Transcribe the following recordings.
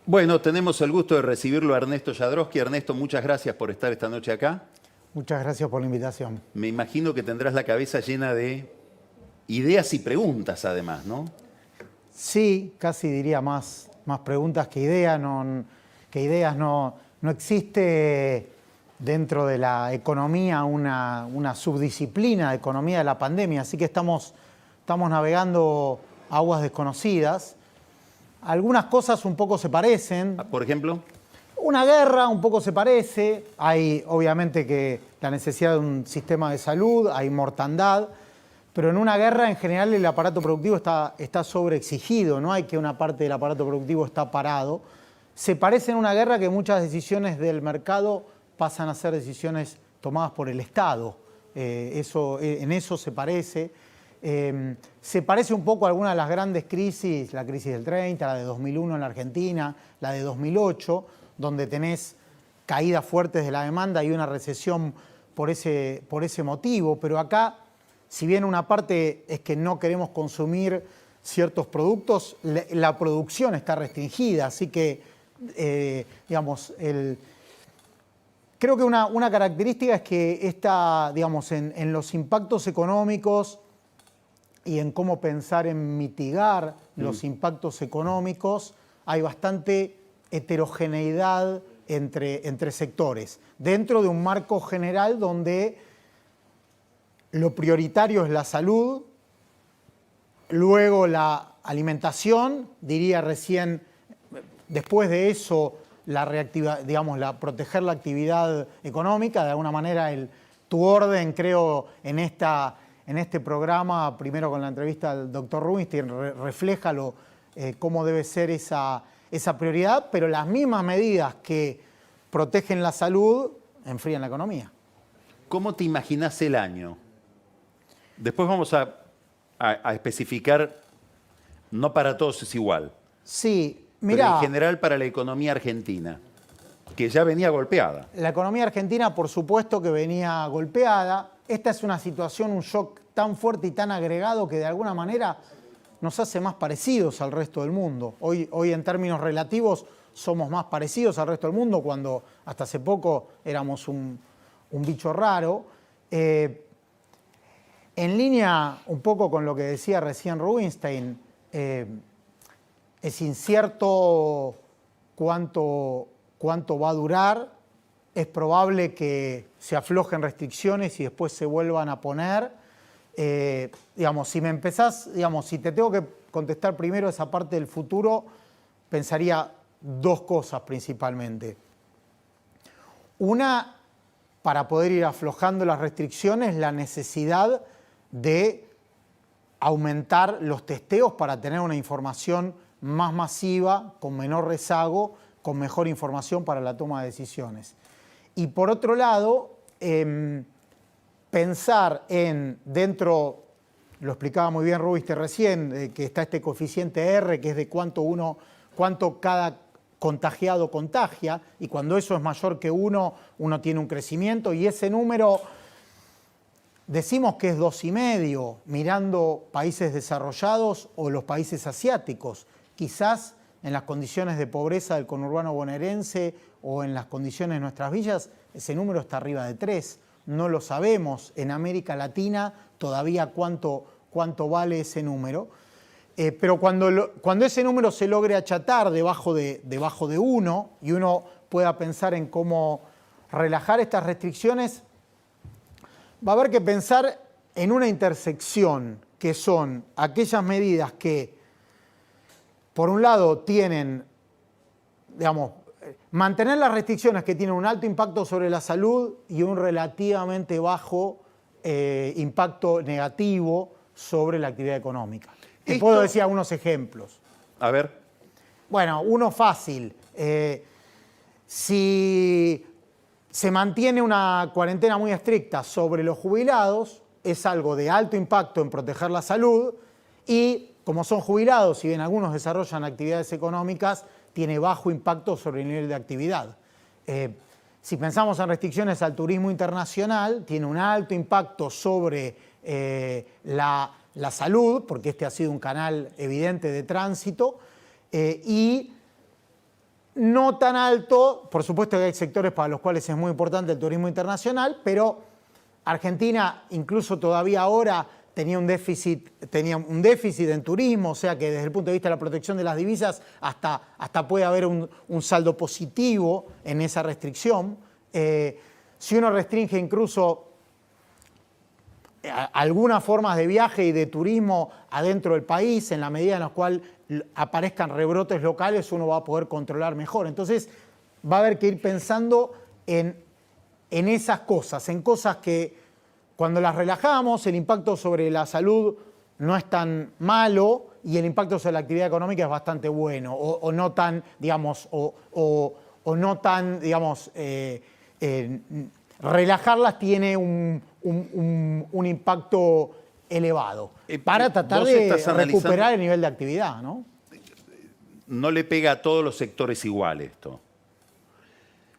Bueno, tenemos el gusto de recibirlo a Ernesto Jadrowski. Ernesto, muchas gracias por estar esta noche acá. Muchas gracias por la invitación. Me imagino que tendrás la cabeza llena de ideas y preguntas, además, ¿no? Sí, casi diría más preguntas que ideas. No existe dentro de la economía una subdisciplina de economía de la pandemia, así que estamos navegando aguas desconocidas. Algunas cosas un poco se parecen. Por ejemplo, Una guerra un poco se parece. Hay obviamente que la necesidad de un sistema de salud, hay mortandad, pero en una guerra en general el aparato productivo está sobreexigido, no hay que una parte del aparato productivo está parado. Se parece en una guerra que muchas decisiones del mercado pasan a ser decisiones tomadas por el Estado. En eso se parece. Se parece un poco a algunas de las grandes crisis, la crisis del 30, la de 2001 en la Argentina, la de 2008, donde tenés caídas fuertes de la demanda y una recesión por ese motivo. Pero acá, si bien una parte es que no queremos consumir ciertos productos, la producción está restringida, así que, creo que una característica es que en los impactos económicos y en cómo pensar en mitigar los impactos económicos, hay bastante heterogeneidad entre sectores, dentro de un marco general donde lo prioritario es la salud, luego la alimentación, diría recién, después de eso proteger la actividad económica, de alguna manera tu orden, creo, en este programa, primero con la entrevista al doctor Rubinstein, refleja cómo debe ser esa prioridad, pero las mismas medidas que protegen la salud enfrían la economía. ¿Cómo te imaginás el año? Después vamos a especificar, no para todos es igual. Sí, pero mirá, en general para la economía argentina, que ya venía golpeada. la economía argentina, por supuesto que venía golpeada. Esta es una situación, un shock tan fuerte y tan agregado que de alguna manera nos hace más parecidos al resto del mundo. Hoy en términos relativos somos más parecidos al resto del mundo, cuando hasta hace poco éramos un bicho raro. En línea un poco con lo que decía recién Rubinstein, es incierto cuánto va a durar. Es probable que se aflojen restricciones y después se vuelvan a poner. Si te tengo que contestar primero esa parte del futuro, pensaría dos cosas principalmente. Una, para poder ir aflojando las restricciones, la necesidad de aumentar los testeos para tener una información más masiva, con menor rezago, con mejor información para la toma de decisiones. Y por otro lado, pensar dentro, lo explicaba muy bien Rubinstein recién, que está este coeficiente R, que es de cuánto cada contagiado contagia, y cuando eso es mayor que uno tiene un crecimiento, y ese número decimos que es 2,5, mirando países desarrollados o los países asiáticos. Quizás en las condiciones de pobreza del conurbano bonaerense o en las condiciones de nuestras villas, ese número está arriba de 3. No lo sabemos en América Latina todavía cuánto vale ese número. Pero cuando ese número se logre achatar debajo de 1 y uno pueda pensar en cómo relajar estas restricciones, va a haber que pensar en una intersección, que son aquellas medidas que, por un lado, tienen, mantener las restricciones que tienen un alto impacto sobre la salud y un relativamente bajo impacto negativo sobre la actividad económica. Te puedo decir algunos ejemplos. A ver. Bueno, uno fácil. Si se mantiene una cuarentena muy estricta sobre los jubilados, es algo de alto impacto en proteger la salud y, como son jubilados, si bien algunos desarrollan actividades económicas, tiene bajo impacto sobre el nivel de actividad. Si pensamos en restricciones al turismo internacional, tiene un alto impacto sobre la salud, porque este ha sido un canal evidente de tránsito, y no tan alto. Por supuesto que hay sectores para los cuales es muy importante el turismo internacional, pero Argentina, incluso todavía ahora, tenía un déficit en turismo, o sea que desde el punto de vista de la protección de las divisas hasta puede haber un saldo positivo en esa restricción. Si uno restringe incluso algunas formas de viaje y de turismo adentro del país, en la medida en la cual aparezcan rebrotes locales, uno va a poder controlar mejor. Entonces va a haber que ir pensando en esas cosas, en cosas que cuando las relajamos el impacto sobre la salud no es tan malo y el impacto sobre la actividad económica es bastante bueno, o no tan, digamos, o no tan, digamos, relajarlas tiene un impacto elevado para tratar de recuperar el nivel de actividad, ¿no? No le pega a todos los sectores igual esto.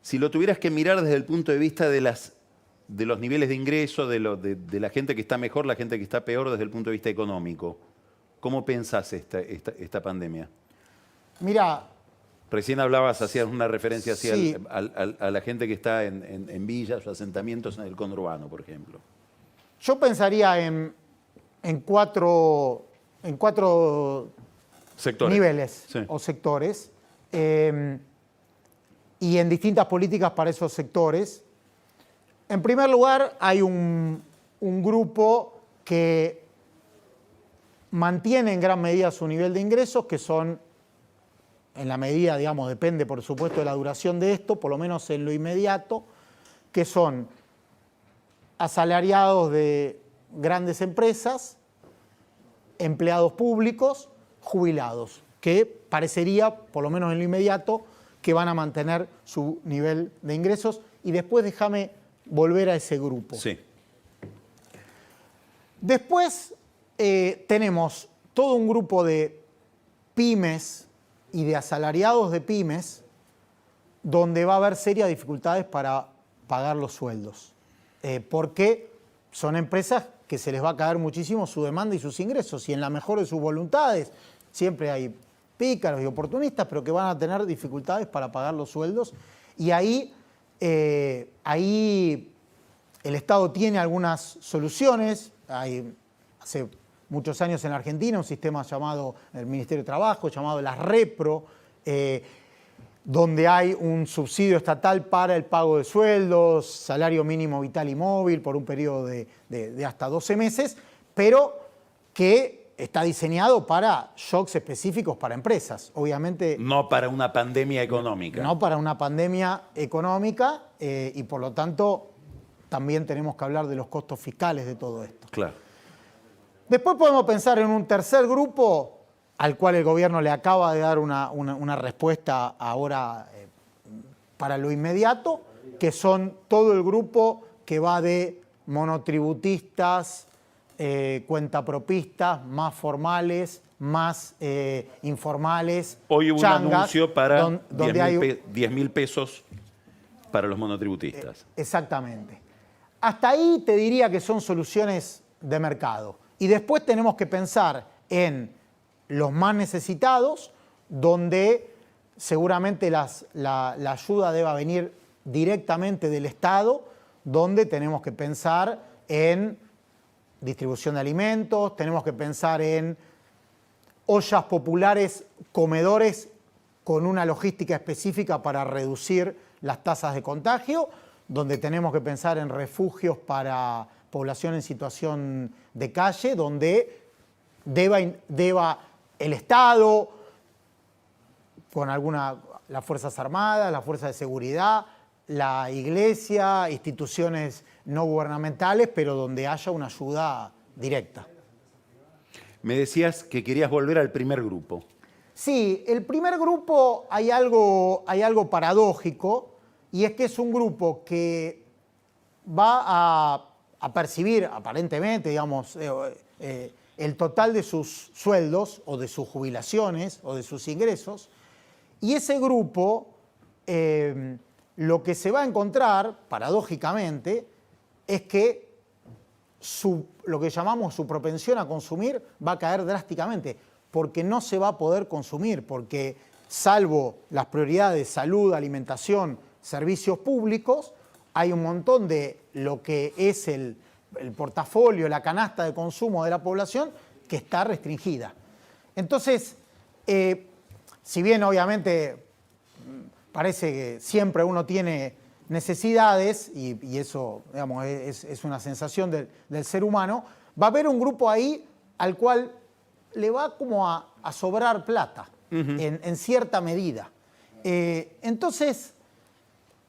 Si lo tuvieras que mirar desde el punto de vista de los niveles de ingreso, de la gente que está mejor, la gente que está peor desde el punto de vista económico, ¿cómo pensás esta pandemia? Mira, recién hablabas, hacías una referencia hacia sí, a la gente que está en villas o asentamientos en el conurbano, por ejemplo. Yo pensaría en cuatro Sectores. niveles Sí. o sectores y en distintas políticas para esos sectores. En primer lugar, hay un grupo que mantiene en gran medida su nivel de ingresos, que son, en la medida, digamos, depende por supuesto de la duración de esto, por lo menos en lo inmediato, que son asalariados de grandes empresas, empleados públicos, jubilados, que parecería, por lo menos en lo inmediato, que van a mantener su nivel de ingresos. Y después déjame volver a ese grupo. Sí. Después tenemos todo un grupo de pymes y de asalariados de pymes donde va a haber serias dificultades para pagar los sueldos, porque son empresas que se les va a caer muchísimo su demanda y sus ingresos, y en la mejor de sus voluntades siempre hay pícaros y oportunistas, pero que van a tener dificultades para pagar los sueldos, y ahí el Estado tiene algunas soluciones. Hay hace muchos años en la Argentina un sistema llamado el Ministerio de Trabajo, llamado las Repro, donde hay un subsidio estatal para el pago de sueldos, salario mínimo vital y móvil por un periodo de hasta 12 meses, pero que está diseñado para shocks específicos para empresas. Obviamente, No para una pandemia económica. no para una pandemia económica, y por lo tanto también tenemos que hablar de los costos fiscales de todo esto. Claro. Después podemos pensar en un tercer grupo al cual el gobierno le acaba de dar una respuesta ahora para lo inmediato, que son todo el grupo que va de monotributistas, cuentapropistas, más formales, más informales. Hoy hubo changas, un anuncio para donde hay 10.000 pesos para los monotributistas. Exactamente. Hasta ahí te diría que son soluciones de mercado. Y después tenemos que pensar en los más necesitados, donde seguramente la ayuda deba venir directamente del Estado, donde tenemos que pensar en distribución de alimentos, tenemos que pensar en ollas populares, comedores con una logística específica para reducir las tasas de contagio, donde tenemos que pensar en refugios para población en situación de calle, donde deba el Estado, con las Fuerzas Armadas, las Fuerzas de Seguridad, la Iglesia, instituciones no gubernamentales, pero donde haya una ayuda directa. Me decías que querías volver al primer grupo. Sí, el primer grupo hay algo paradójico, y es que es un grupo que va a percibir aparentemente, digamos, el total de sus sueldos o de sus jubilaciones o de sus ingresos, y ese grupo lo que se va a encontrar, paradójicamente, es que lo que llamamos su propensión a consumir va a caer drásticamente, porque no se va a poder consumir, porque salvo las prioridades salud, alimentación, servicios públicos, hay un montón de lo que es el portafolio, la canasta de consumo de la población que está restringida. Entonces, si bien obviamente parece que siempre uno tiene necesidades, y eso, digamos, es una sensación del ser humano, va a haber un grupo ahí al cual le va como a sobrar plata, en cierta medida. Entonces,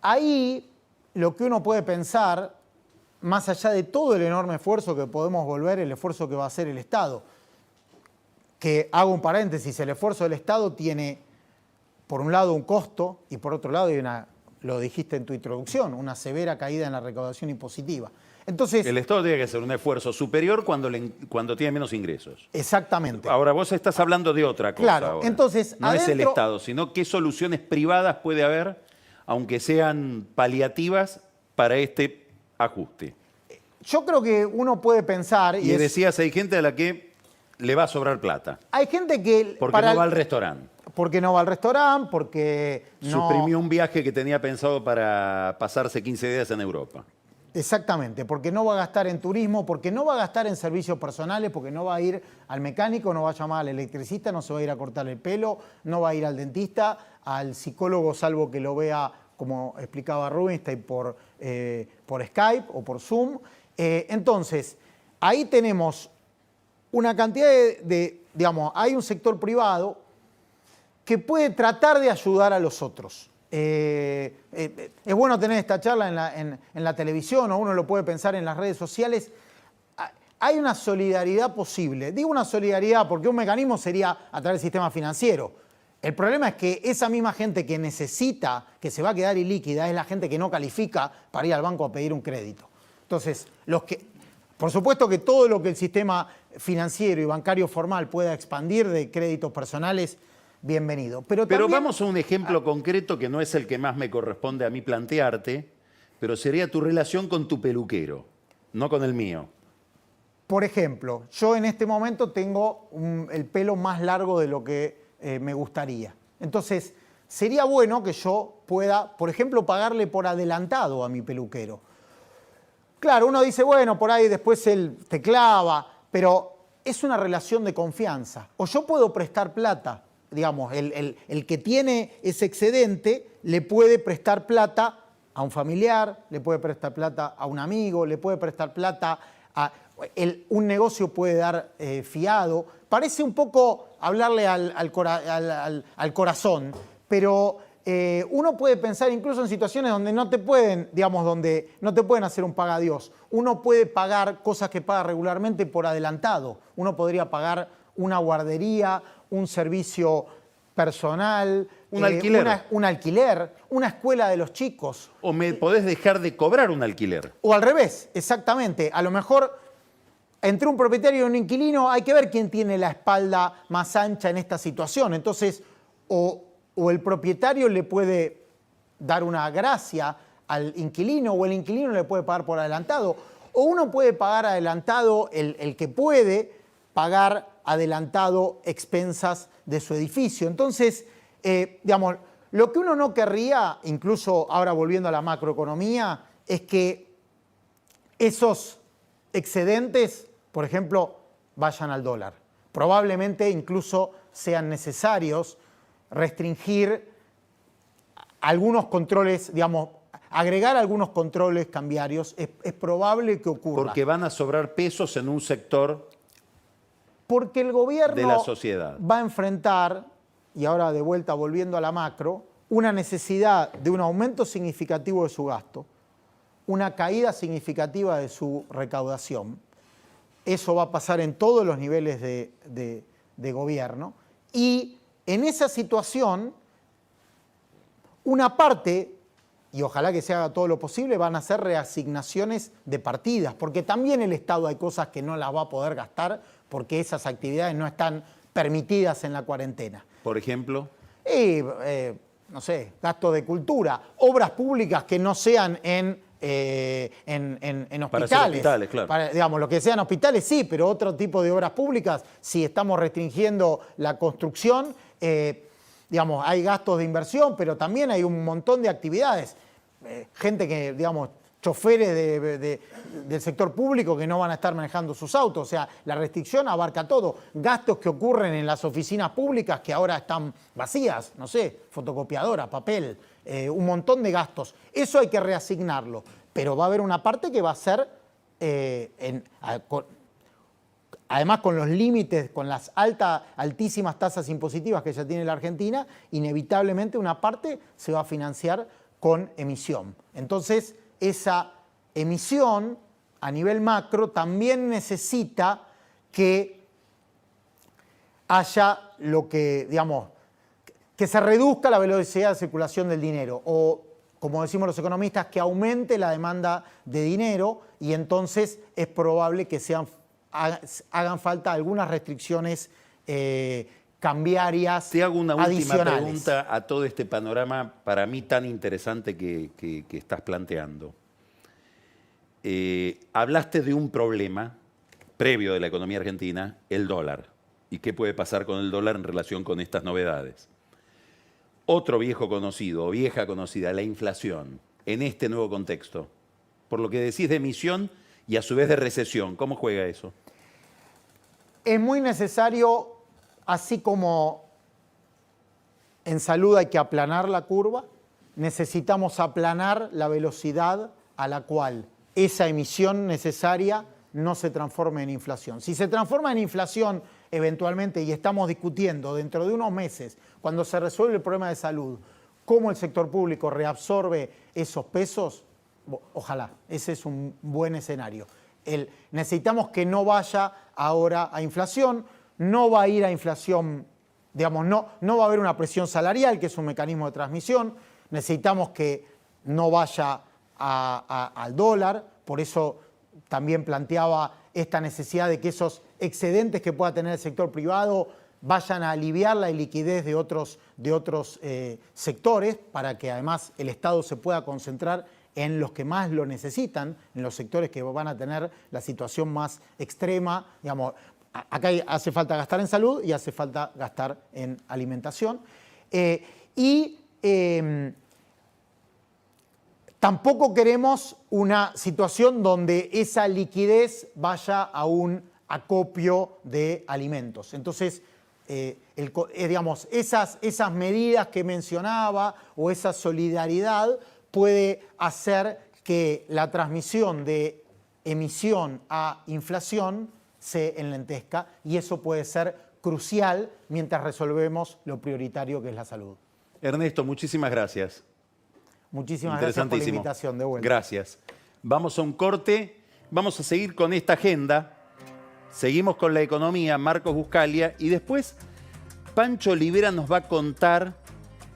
ahí lo que uno puede pensar, más allá de todo el enorme esfuerzo que podemos volver, el esfuerzo que va a hacer el Estado, que hago un paréntesis, el esfuerzo del Estado tiene, por un lado, un costo y por otro lado, hay lo dijiste en tu introducción, una severa caída en la recaudación impositiva. Entonces, El Estado tiene que hacer un esfuerzo superior cuando tiene menos ingresos. exactamente. Ahora, vos estás hablando de otra cosa. Claro, ahora. entonces, no es el adentro- Estado, sino qué soluciones privadas puede haber, aunque sean paliativas, para este ajuste. Yo creo que uno puede pensar, Y decías, hay gente a la que le va a sobrar plata, hay gente que porque no va al restaurante. porque no va al restaurante, porque no... Suprimió un viaje que tenía pensado para pasarse 15 días en Europa. Exactamente, porque no va a gastar en turismo, porque no va a gastar en servicios personales, porque no va a ir al mecánico, no va a llamar al electricista, no se va a ir a cortar el pelo, no va a ir al dentista, al psicólogo, salvo que lo vea, como explicaba Rubinstein, por Skype o por Zoom. Entonces, ahí tenemos una cantidad digamos, hay un sector privado que puede tratar de ayudar a los otros. Es bueno tener esta charla en la televisión, o uno lo puede pensar en las redes sociales. Hay una solidaridad posible. Digo una solidaridad porque un mecanismo sería a través del sistema financiero. El problema es que esa misma gente que necesita, que se va a quedar ilíquida, es la gente que no califica para ir al banco a pedir un crédito. Entonces, por supuesto que todo lo que el sistema financiero y bancario formal pueda expandir de créditos personales, bienvenido. Pero también, vamos a un ejemplo concreto que no es el que más me corresponde a mí plantearte, pero sería tu relación con tu peluquero, no con el mío. por ejemplo, yo en este momento tengo el pelo más largo de lo que me gustaría. Entonces, sería bueno que yo pueda, por ejemplo, pagarle por adelantado a mi peluquero. Claro, uno dice, bueno, por ahí después él te clava, pero es una relación de confianza. O yo puedo prestar plata, digamos, el que tiene ese excedente le puede prestar plata a un familiar, le puede prestar plata a un amigo, le puede prestar plata a... un negocio puede dar fiado. Parece un poco hablarle al corazón, pero uno puede pensar incluso en situaciones donde no te pueden, digamos, donde no te pueden hacer un pagadiós. Uno puede pagar cosas que paga regularmente por adelantado. Uno podría pagar una guardería, un servicio personal, Un alquiler. un alquiler, una escuela de los chicos. O me podés dejar de cobrar un alquiler. O al revés, exactamente. A lo mejor entre un propietario y un inquilino hay que ver quién tiene la espalda más ancha en esta situación. Entonces, o el propietario le puede dar una gracia al inquilino, o el inquilino le puede pagar por adelantado. O uno puede pagar adelantado, el que puede pagar adelantado expensas de su edificio. Entonces, digamos, lo que uno no querría, incluso ahora volviendo a la macroeconomía, es que esos excedentes, por ejemplo, vayan al dólar. Probablemente incluso sean necesarios restringir algunos controles, digamos, agregar algunos controles cambiarios. Es probable que ocurra. Porque van a sobrar pesos en un sector Porque el gobierno de la sociedad. va a enfrentar, y ahora de vuelta volviendo a la macro, una necesidad de un aumento significativo de su gasto, una caída significativa de su recaudación. Eso va a pasar en todos los niveles de gobierno. Y en esa situación, una parte, y ojalá que se haga todo lo posible, van a ser reasignaciones de partidas, porque también el Estado hay cosas que no las va a poder gastar porque esas actividades no están permitidas en la cuarentena. Por ejemplo, Y, no sé, gastos de cultura, obras públicas que no sean en hospitales. Para hacer hospitales, claro. Digamos, lo que sean hospitales sí, pero otro tipo de obras públicas, si estamos restringiendo la construcción, digamos, hay gastos de inversión, pero también hay un montón de actividades. Gente que, digamos, choferes del sector público que no van a estar manejando sus autos. O sea, la restricción abarca todo. Gastos que ocurren en las oficinas públicas que ahora están vacías, no sé, fotocopiadora, papel, un montón de gastos. Eso hay que reasignarlo. Pero va a haber una parte que va a ser, además con los límites, con las altísimas tasas impositivas que ya tiene la Argentina, inevitablemente una parte se va a financiar con emisión. Entonces, esa emisión a nivel macro también necesita que haya lo que, digamos, que se reduzca la velocidad de circulación del dinero o, como decimos los economistas, que aumente la demanda de dinero y entonces es probable que hagan falta algunas restricciones cambiarias. Te hago una última adicionales. pregunta a todo este panorama para mí tan interesante que estás planteando. Hablaste de un problema previo de la economía argentina, el dólar, y qué puede pasar con el dólar en relación con estas novedades. Otro viejo conocido o vieja conocida, la inflación, en este nuevo contexto. Por lo que decís de emisión y a su vez de recesión, ¿cómo juega eso? Es muy necesario, así como en salud hay que aplanar la curva, necesitamos aplanar la velocidad a la cual esa emisión necesaria no se transforme en inflación. Si se transforma en inflación eventualmente, y estamos discutiendo dentro de unos meses, cuando se resuelve el problema de salud, cómo el sector público reabsorbe esos pesos, ojalá, ese es un buen escenario. Necesitamos que no vaya ahora a inflación, no va a ir a inflación, digamos, no va a haber una presión salarial, que es un mecanismo de transmisión, necesitamos que no vaya al dólar, por eso también planteaba esta necesidad de que esos excedentes que pueda tener el sector privado vayan a aliviar la liquidez de otros sectores para que además el Estado se pueda concentrar en los que más lo necesitan, en los sectores que van a tener la situación más extrema. Digamos, acá hace falta gastar en salud y hace falta gastar en alimentación. Tampoco queremos una situación donde esa liquidez vaya a un acopio de alimentos. Entonces, digamos, esas medidas que mencionaba o esa solidaridad puede hacer que la transmisión de emisión a inflación se enlentezca y eso puede ser crucial mientras resolvemos lo prioritario que es la salud. Ernesto, muchísimas gracias. Muchísimas gracias por la invitación, de vuelta. Gracias. Vamos a un corte, vamos a seguir con esta agenda, seguimos con la economía, Marcos Buscalia, y después Pancho Olivera nos va a contar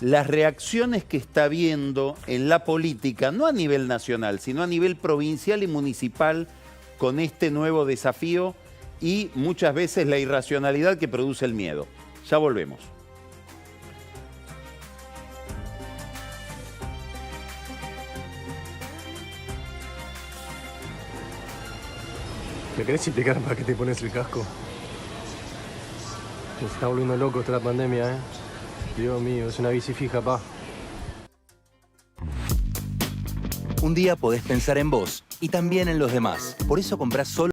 las reacciones que está viendo en la política, no a nivel nacional, sino a nivel provincial y municipal, con este nuevo desafío y muchas veces la irracionalidad que produce el miedo. Ya volvemos. ¿Me querés explicar para qué te pones el casco? Se está volviendo loco esta pandemia, ¿eh? Dios mío, es una bici fija, pa. Un día podés pensar en vos y también en los demás. Por eso comprás solo